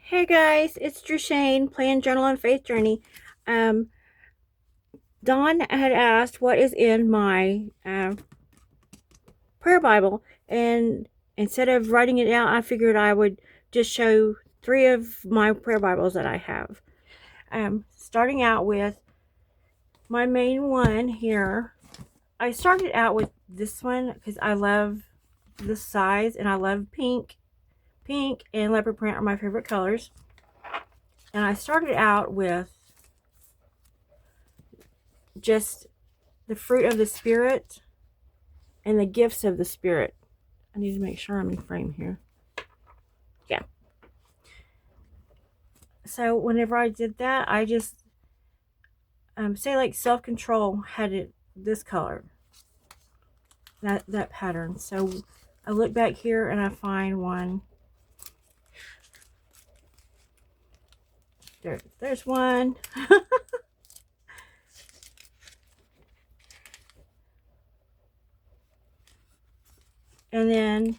Hey guys, it's Drishane playing Journal and Faith Journey. Um, Dawn had asked what is in my prayer Bible, and instead of writing it out, I figured I would just show three of my prayer Bibles that I have. Starting out with my main one here. I started out with this one because I love the size and I love pink. Pink and leopard print are my favorite colors. And I started out with just the fruit of the Spirit and the gifts of the Spirit. I need to make sure I'm in frame here. Yeah. So whenever I did that, I just say like self-control had it this color, that pattern. So I look back here and I find one. There's one. And then,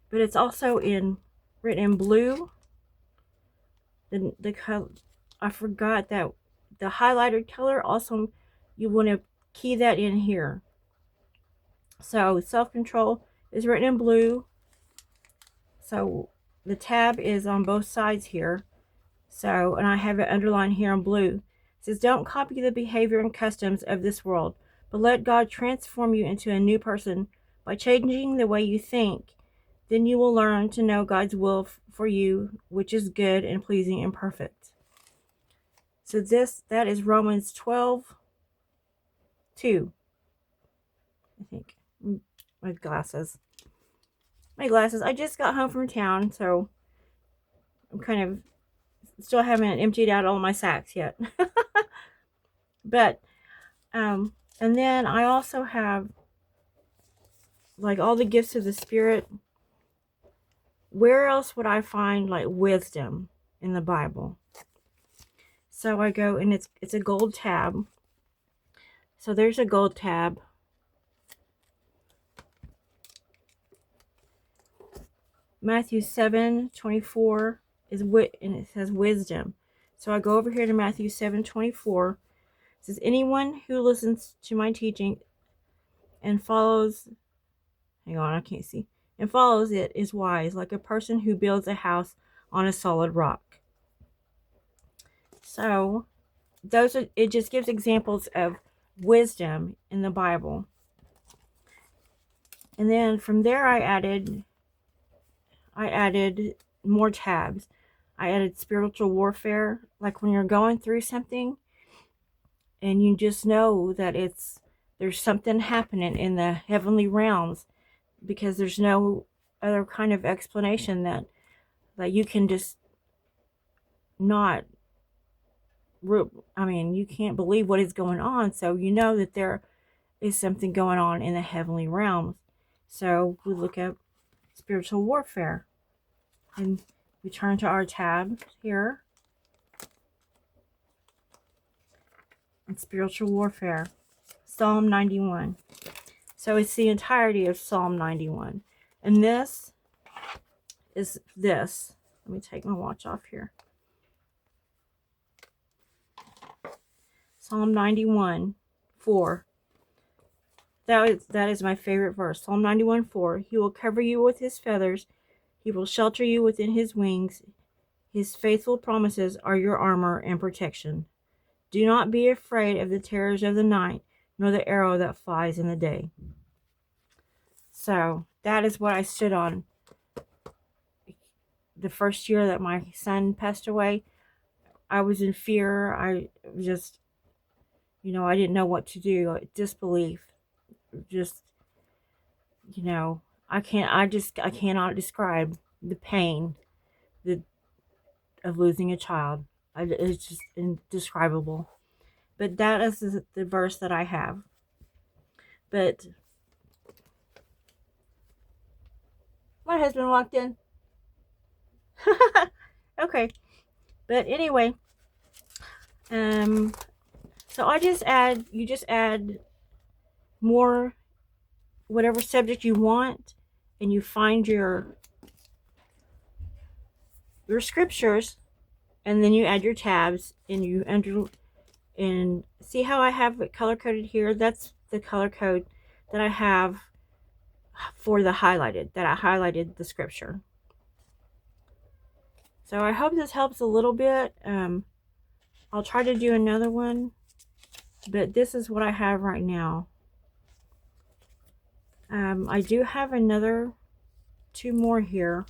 but it's also written in blue. The color, I forgot that the highlighted color also, you want to key that in here. So self-control is written in blue. So the tab is on both sides here. So, and I have it underlined here in blue. It says, don't copy the behavior and customs of this world, but let God transform you into a new person by changing the way you think. Then you will learn to know God's will for you, which is good and pleasing and perfect. So that is Romans 12:2. I think. My glasses. I just got home from town, so I'm kind of still haven't emptied out all my sacks yet. But and then I also have like all the gifts of the Spirit. Where else would I find like wisdom in the Bible? So I go, and it's a gold tab. So there's a gold tab. Matthew 7:24 is and it says wisdom. So I go over here to Matthew 7:24. It says, anyone who listens to my teaching and follows, hang on, I can't see, and follows it is wise, like a person who builds a house on a solid rock. So it just gives examples of wisdom in the Bible. And then from there I added more tabs. I added spiritual warfare, like when you're going through something and you just know that there's something happening in the heavenly realms, because there's no other kind of explanation that you can just not, you can't believe what is going on. So you know that there is something going on in the heavenly realms. So we look at spiritual warfare, and we turn to our tab here, and spiritual warfare, Psalm 91. So it's the entirety of Psalm 91. And this is this. Let me take my watch off here. Psalm 91:4. That is my favorite verse. Psalm 91:4. He will cover you with his feathers. He will shelter you within his wings. His faithful promises are your armor and protection. Do not be afraid of the terrors of the night, nor the arrow that flies in the day. So that is what I stood on the first year that my son passed away. I was in fear. I just, I didn't know what to do. Disbelief. Just, I cannot describe the pain of losing a child. It's just indescribable. But that is the verse that I have. But my husband walked in. Okay. But anyway, so you just add more, whatever subject you want, and you find your your scriptures, and then you add your tabs, and you enter. And see how I have it color coded here? That's the color code that I have for the highlighted, that I highlighted the scripture. So I hope this helps a little bit. I'll try to do another one, but this is what I have right now. I do have two more here,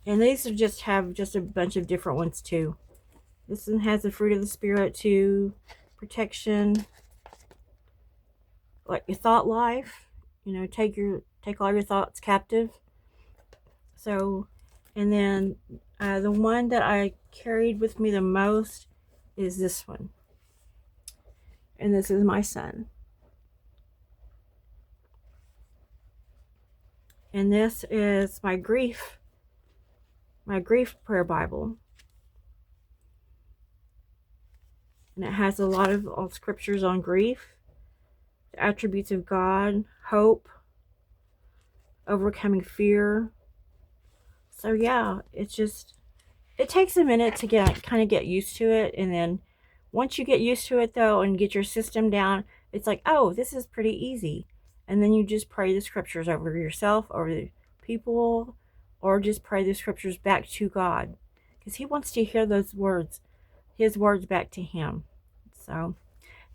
and these have just a bunch of different ones too. This one has the fruit of the spirit too, protection, like your thought life. You know, take all your thoughts captive. So, and then the one that I carried with me the most is this one, and this is my son. And this is my grief prayer Bible. And it has a lot of scriptures on grief, the attributes of God, hope, overcoming fear. So yeah, it takes a minute to kind of get used to it. And then once you get used to it though, and get your system down, it's like, oh, this is pretty easy. And then you just pray the scriptures over yourself, over the people, or just pray the scriptures back to God, because he wants to hear those words, his words back to him. So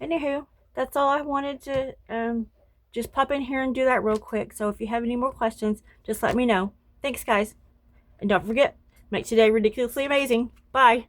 anywho, that's all I wanted to just pop in here and do that real quick. So if you have any more questions, just let me know. Thanks guys, and don't forget, make today ridiculously amazing. Bye.